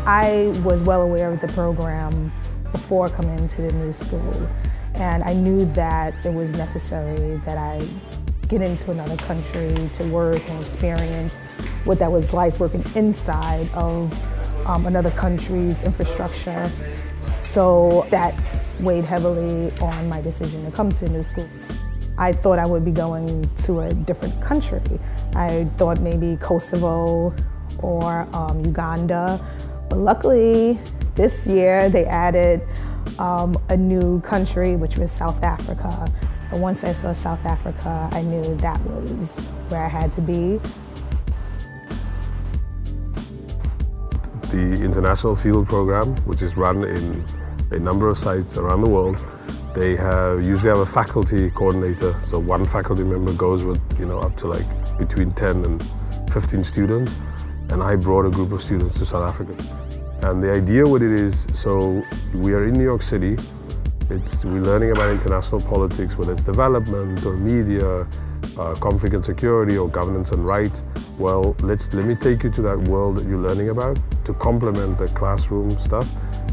I was well aware of the program before coming into the new school, and I knew that it was necessary that I get into another country to work and experience what that was like working inside of another country's infrastructure. So that weighed heavily on my decision to come to the new school. I thought I would be going to a different country. I thought maybe Kosovo or Uganda. But luckily, this year they added a new country, which was South Africa. And once I saw South Africa, I knew that was where I had to be. The International Field Program, which is run in a number of sites around the world, they usually have a faculty coordinator. So one faculty member goes with up to like between 10 and 15 students. And I brought a group of students to South Africa. And the idea with it is, so we are in New York City. We're learning about international politics, whether it's development or media, conflict and security or governance and rights. Well, let me take you to that world that you're learning about to complement the classroom stuff.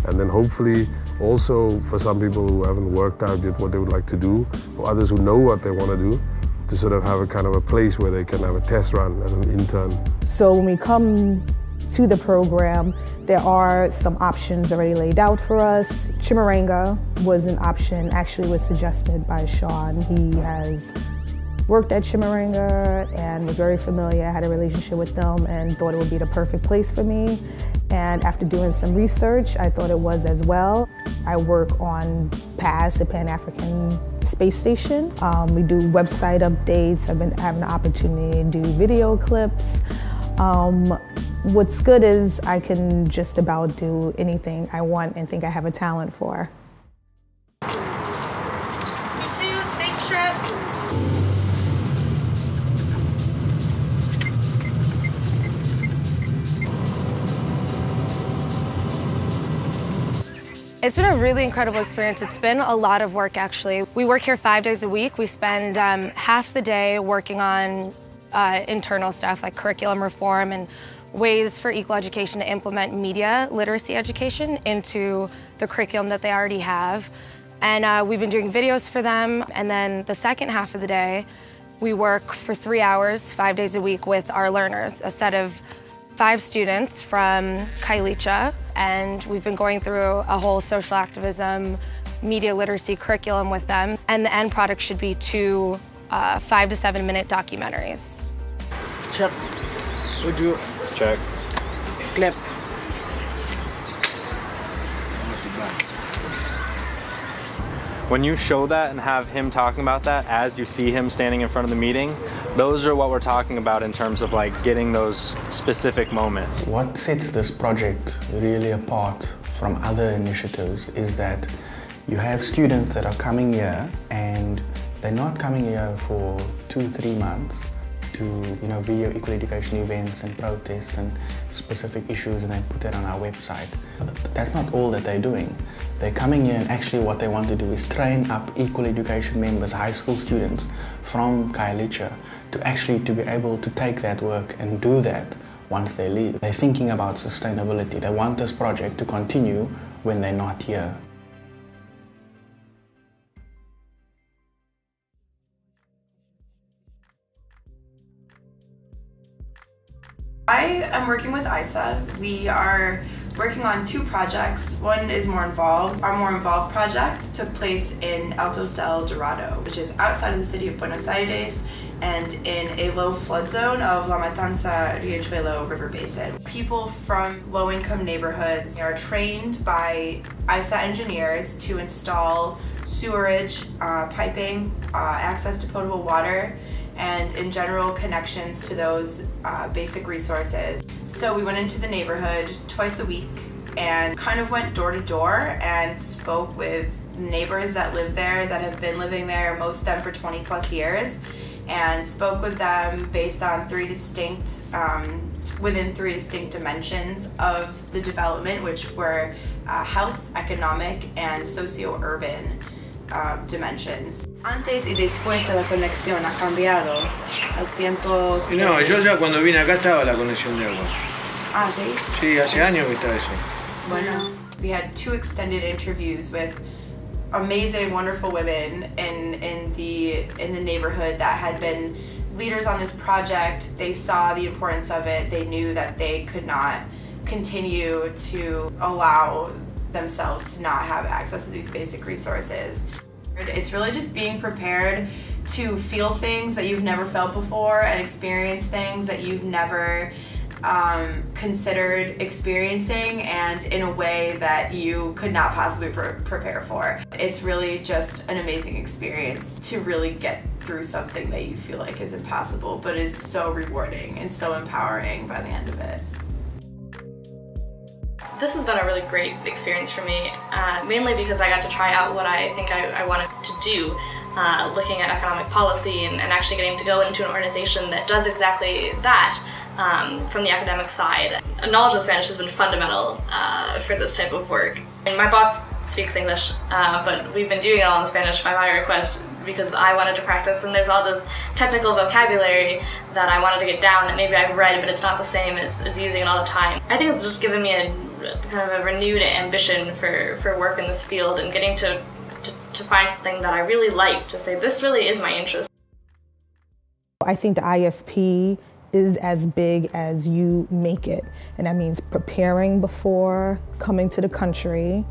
And then hopefully also for some people who haven't worked out yet what they would like to do, or others who know what they want to do, to sort of have a kind of a place where they can have a test run as an intern. So when we come to the program, there are some options already laid out for us. Chimurenga was an option, actually was suggested by Sean. He has worked at Chimurenga and was very familiar, had a relationship with them and thought it would be the perfect place for me. And after doing some research, I thought it was as well. I work on PASS, the Pan-African Space Station. We do website updates. I've been having the opportunity to do video clips. What's good is I can just about do anything I want and think I have a talent for. You too, safe trip. It's been a really incredible experience. It's been a lot of work, actually. We work here 5 days a week. We spend half the day working on internal stuff like curriculum reform and ways for Equal Education to implement media literacy education into the curriculum that they already have. And we've been doing videos for them. And then the second half of the day, we work for 3 hours, 5 days a week with our learners, a set of 5 students from Kailicha. And we've been going through a whole social activism, media literacy curriculum with them. And the end product should be 2 5 to 7 minute documentaries. Check. Would you? Check. Clip. When you show that and have him talking about that as you see him standing in front of the meeting, those are what we're talking about in terms of like getting those specific moments. What sets this project really apart from other initiatives is that you have students that are coming here and they're not coming here for 2-3 months to video equal education events and protests and specific issues and then put that on our website. That's not all that they're doing. They're coming here and actually what they want to do is train up equal education members, high school students from Kailicha to be able to take that work and do that once they leave. They're thinking about sustainability. They want this project to continue when they're not here. I am working with ISA. We are working on 2 projects. One is more involved. Our more involved project took place in Altos de El Dorado, which is outside of the city of Buenos Aires and in a low flood zone of La Matanza-Riachuelo River Basin. People from low-income neighborhoods are trained by ISA engineers to install sewerage, piping, access to potable water, and in general connections to those basic resources. So we went into the neighborhood twice a week and kind of went door to door and spoke with neighbors that live there, that have been living there, most of them for 20 plus years, and spoke with them based on within three distinct dimensions of the development, which were health, economic, and socio-urban dimensions. Antes y después de la conexión ha cambiado al tiempo. No, yo ya cuando vine acá estaba la conexión de agua. Ah, sí. Sí, hace años que está eso. Bueno. We had 2 extended interviews with amazing, wonderful women in the neighborhood that had been leaders on this project. They saw the importance of it. They knew that they could not continue to allow themselves to not have access to these basic resources. It's really just being prepared to feel things that you've never felt before and experience things that you've never considered experiencing, and in a way that you could not possibly prepare for. It's really just an amazing experience to really get through something that you feel like is impossible, but is so rewarding and so empowering by the end of it. This has been a really great experience for me, mainly because I got to try out what I think I wanted to do, looking at economic policy and actually getting to go into an organization that does exactly that. From the academic side. A knowledge of Spanish has been fundamental for this type of work. And my boss speaks English, but we've been doing it all in Spanish by my request because I wanted to practice, and there's all this technical vocabulary that I wanted to get down that maybe I've read, but it's not the same as using it all the time. I think it's just given me a kind of a renewed ambition for work in this field and getting to find something that I really like, to say this really is my interest. I think the IFP is as big as you make it, and that means preparing before coming to the country,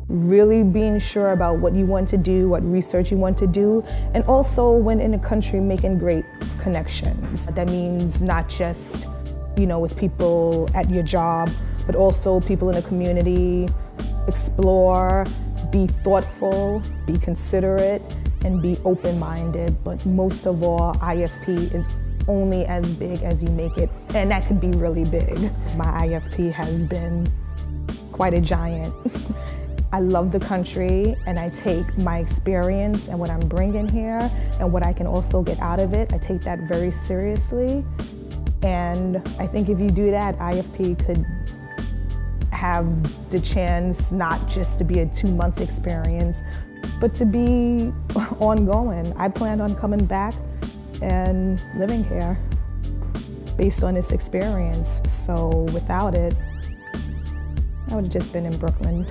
really being sure about what you want to do, what research you want to do, and also when in the country making great connections. That means not just, you know, with people at your job, but also people in the community. Explore, be thoughtful, be considerate, and be open-minded. But most of all, IFP is only as big as you make it, and that could be really big. My IFP has been quite a giant. I love the country, and I take my experience and what I'm bringing here and what I can also get out of it, I take that very seriously. And I think if you do that, IFP could have the chance not just to be a 2-month experience, but to be ongoing. I plan on coming back and living here based on this experience. So without it, I would have just been in Brooklyn.